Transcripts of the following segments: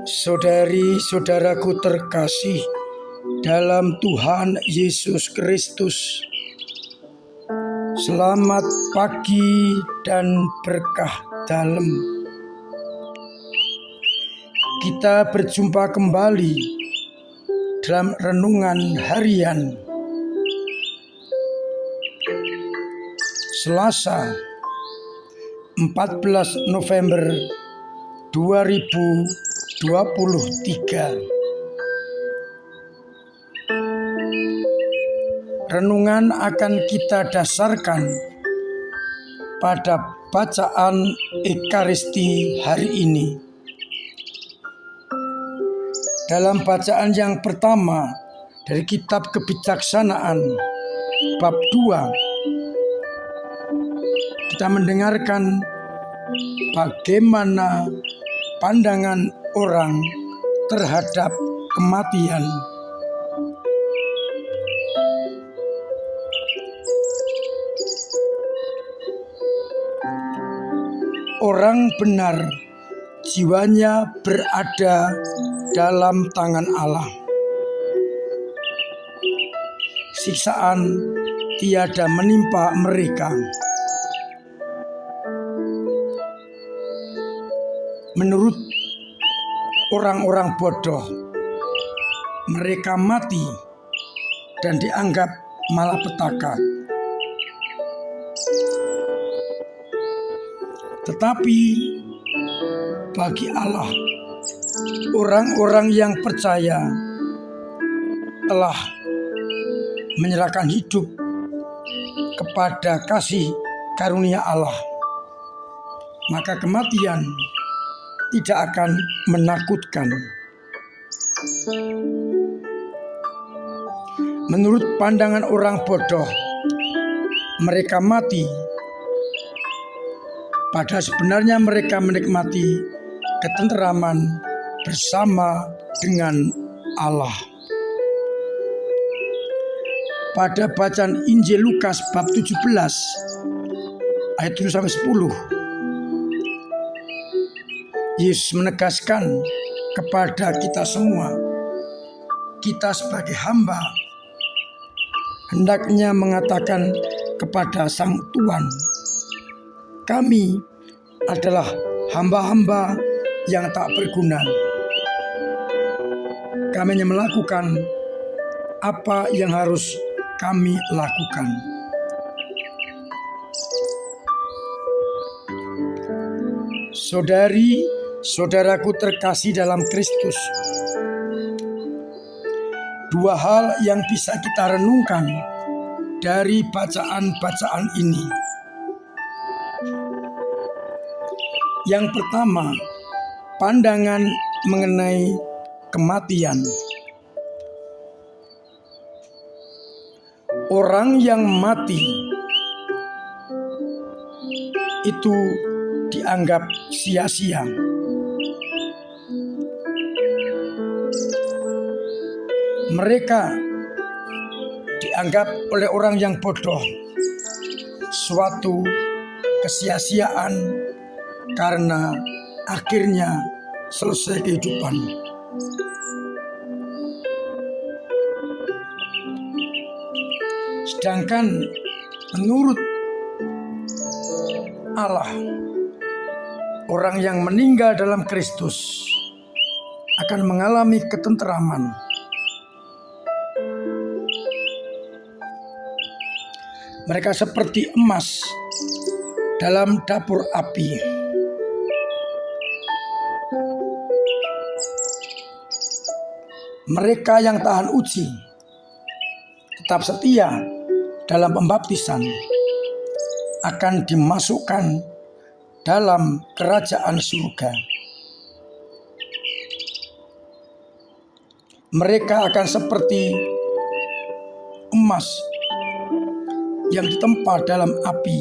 Saudari-saudaraku terkasih dalam Tuhan Yesus Kristus, selamat pagi dan berkah dalam. Kita berjumpa kembali dalam renungan harian Selasa 14 November 2023. Renungan akan kita dasarkan pada bacaan Ekaristi hari ini. Dalam bacaan yang pertama dari kitab Kebijaksanaan bab 2, kita mendengarkan bagaimana pandangan orang terhadap kematian. Orang benar jiwanya berada dalam tangan Allah. Siksaan tiada menimpa mereka. Menurut orang-orang bodoh, mereka mati dan dianggap malapetaka. Tetapi bagi Allah, orang-orang yang percaya telah menyerahkan hidup kepada kasih karunia Allah, maka kematian tidak akan menakutkan. Menurut pandangan orang bodoh, mereka mati, padahal sebenarnya mereka menikmati ketenteraman bersama dengan Allah. Pada bacaan Injil Lukas bab 17 ayat 7-10, Yesus menegaskan kepada kita semua, kita sebagai hamba hendaknya mengatakan kepada Sang Tuhan, kami adalah hamba-hamba yang tak berguna. Kami hanya melakukan apa yang harus kami lakukan. Saudari-saudaraku terkasih dalam Kristus, dua hal yang bisa kita renungkan dari bacaan-bacaan ini. Yang pertama, pandangan mengenai kematian. Orang yang mati itu dianggap sia-sia. Mereka dianggap oleh orang yang bodoh suatu kesia-siaan karena akhirnya selesai kehidupan. Sedangkan menurut Allah, orang yang meninggal dalam Kristus akan mengalami ketenteraman. Mereka seperti emas dalam dapur api. Mereka yang tahan uji, tetap setia dalam pembaptisan, akan dimasukkan dalam kerajaan surga. Mereka akan seperti emas yang ditempa dalam api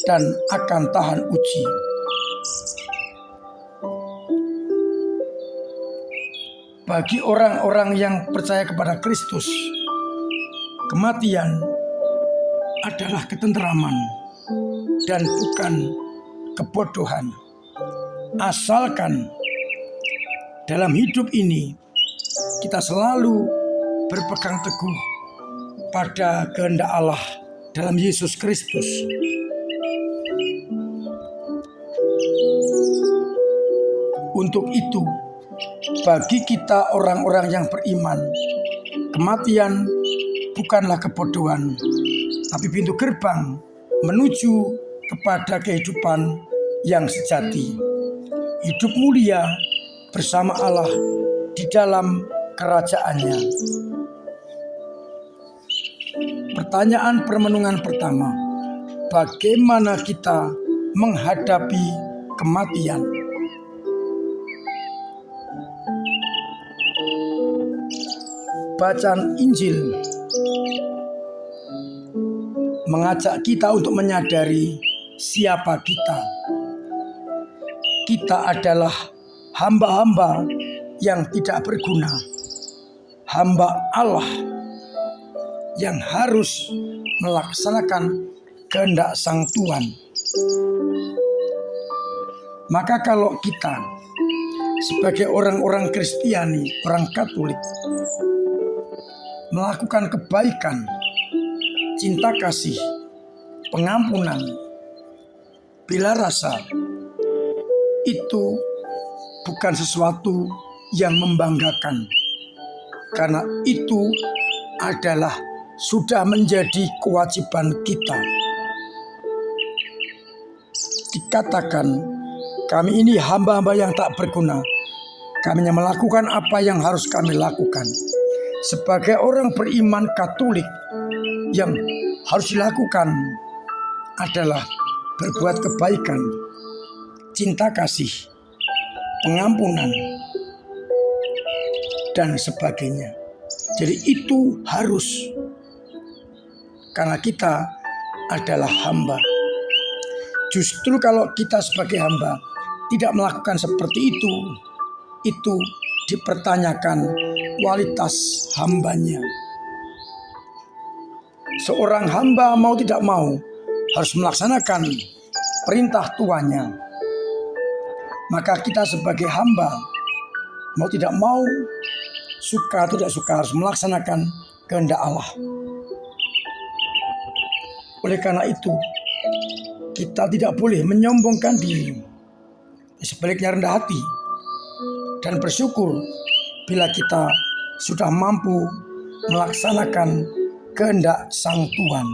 dan akan tahan uji. Bagi orang-orang yang percaya kepada Kristus, kematian adalah ketenteraman dan bukan kebodohan. Asalkan dalam hidup ini kita selalu berpegang teguh pada kehendak Allah dalam Yesus Kristus. Untuk itu, bagi kita orang-orang yang beriman, kematian bukanlah kebodohan, tapi pintu gerbang menuju kepada kehidupan yang sejati. Hidup mulia bersama Allah di dalam kerajaannya. Pertanyaan permenungan pertama, bagaimana kita menghadapi kematian? Bacaan Injil mengajak kita untuk menyadari siapa kita. Kita adalah hamba-hamba yang tidak berguna, hamba Allah yang harus melaksanakan kehendak Sang Tuhan. Maka kalau kita sebagai orang-orang Kristiani, orang Katolik, melakukan kebaikan, cinta kasih, pengampunan, bela rasa, itu bukan sesuatu yang membanggakan, karena itu adalah sudah menjadi kewajiban kita. Dikatakan, kami ini hamba-hamba yang tak berguna, kami hanya melakukan apa yang harus kami lakukan. Sebagai orang beriman Katolik, yang harus dilakukan adalah berbuat kebaikan, cinta kasih, pengampunan, dan sebagainya. Jadi itu harus, karena kita adalah hamba. Justru kalau kita sebagai hamba tidak melakukan seperti itu dipertanyakan kualitas hambanya. Seorang hamba mau tidak mau harus melaksanakan perintah tuannya. Maka kita sebagai hamba mau tidak mau, suka atau tidak suka, harus melaksanakan kehendak Allah. Oleh karena itu, kita tidak boleh menyombongkan diri, sebaliknya rendah hati dan bersyukur bila kita sudah mampu melaksanakan kehendak Sang Tuhan.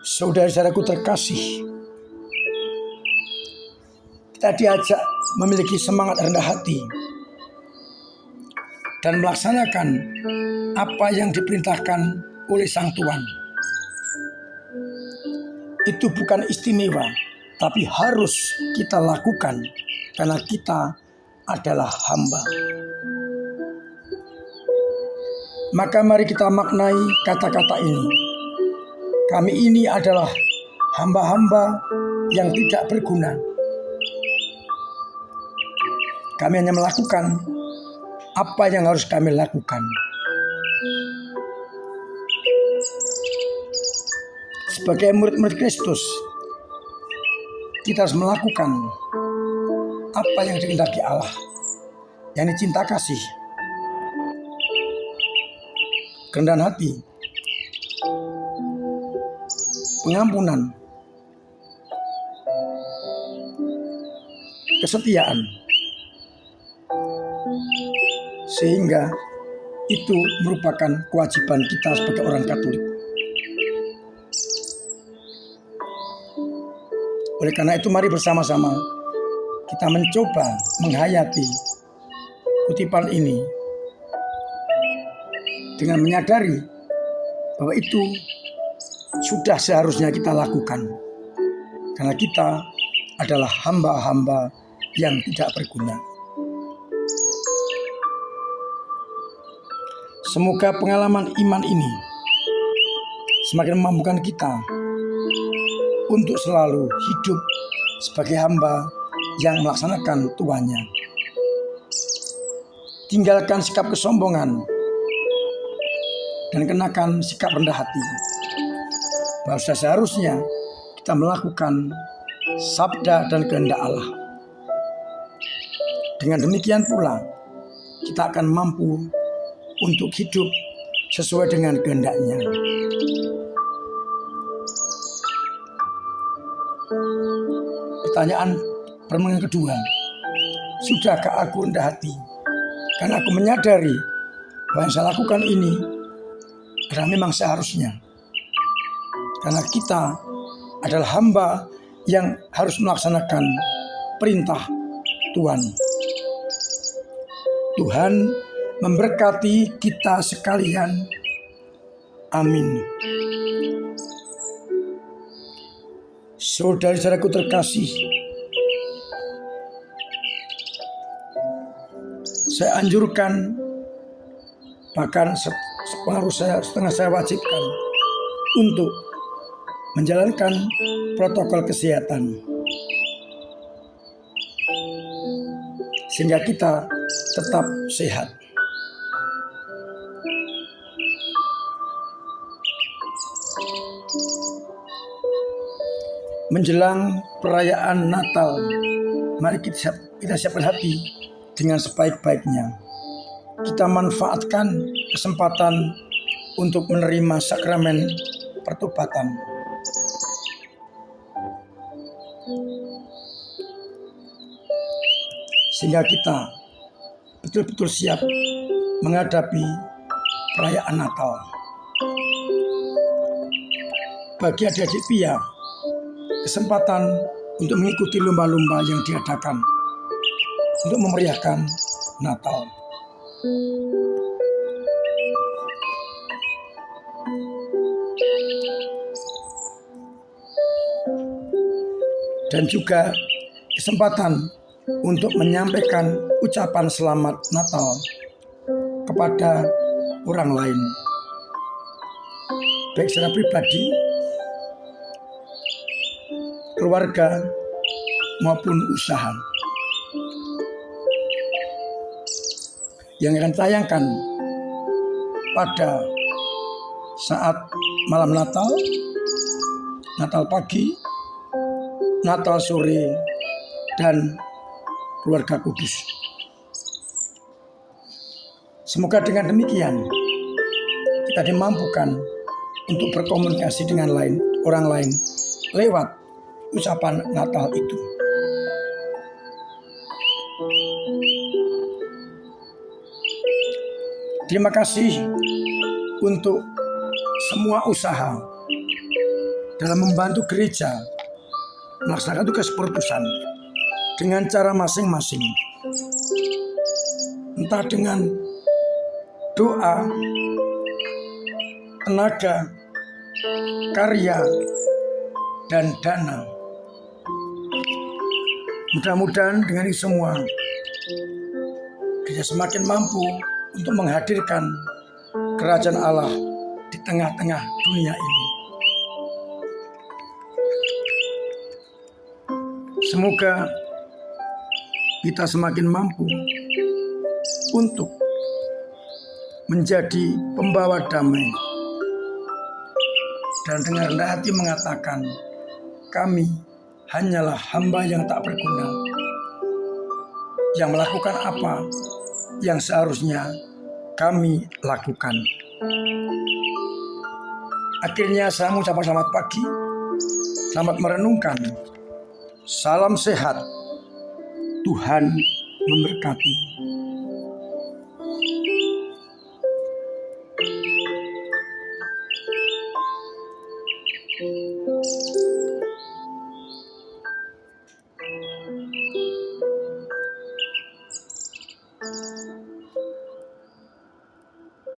Saudara-saudaraku terkasih, kita diajak memiliki semangat rendah hati dan melaksanakan apa yang diperintahkan oleh Sang Tuhan. Itu bukan istimewa, tapi harus kita lakukan karena kita adalah hamba. Maka mari kita maknai kata-kata ini. Kami ini adalah hamba-hamba yang tidak berguna. Kami hanya melakukan apa yang harus kami lakukan. Sebagai murid-murid Kristus, kita harus melakukan apa yang dikehendaki Allah, yakni cinta kasih, kerendahan hati, pengampunan, kesetiaan, sehingga itu merupakan kewajiban kita sebagai orang Katolik. Oleh karena itu, mari bersama-sama kita mencoba menghayati kutipan ini dengan menyadari bahwa itu sudah seharusnya kita lakukan, karena kita adalah hamba-hamba yang tidak berguna. Semoga pengalaman iman ini semakin memampukan kita untuk selalu hidup sebagai hamba yang melaksanakan tuannya. Tinggalkan sikap kesombongan dan kenakan sikap rendah hati. Bahwa seharusnya kita melakukan sabda dan kehendak Allah. Dengan demikian pula kita akan mampu untuk hidup sesuai dengan kehendak-Nya. Pertanyaan pertanyaan kedua, sudahkah aku rendah hati? Karena aku menyadari bahwa yang saya lakukan ini adalah memang seharusnya. Karena kita adalah hamba yang harus melaksanakan perintah Tuhan. Tuhan memberkati kita sekalian. Amin. Saudara-saudaraku terkasih, saya anjurkan, bahkan setengah saya wajibkan untuk menjalankan protokol kesehatan, sehingga kita tetap sehat. Menjelang perayaan Natal, mari kita siapkan hati dengan sebaik-baiknya. Kita manfaatkan kesempatan untuk menerima sakramen pertobatan. Sehingga kita betul-betul siap menghadapi perayaan Natal. Bagi adik-adik pia, kesempatan untuk mengikuti lomba-lomba yang diadakan untuk memeriahkan Natal. Dan juga kesempatan untuk menyampaikan ucapan selamat Natal kepada orang lain, baik secara pribadi, keluarga, maupun usaha. Yang akan tayangkan pada saat malam Natal, Natal pagi, Natal sore, dan keluarga kudus. Semoga dengan demikian kita dimampukan untuk berkomunikasi dengan orang lain lewat ucapan Natal itu. Terima kasih untuk semua usaha dalam membantu gereja melaksanakan tugas perutusan dengan cara masing-masing. Entah dengan doa, tenaga, karya, dan dana. Mudah-mudahan dengan ini semua kita semakin mampu untuk menghadirkan kerajaan Allah di tengah-tengah dunia ini. Semoga kita semakin mampu untuk menjadi pembawa damai dan dengan rendah hati mengatakan, kami hanyalah hamba yang tak berguna, yang melakukan apa yang seharusnya kami lakukan. Akhirnya saya mengucapkan selamat pagi, selamat merenungkan, salam sehat, Tuhan memberkati.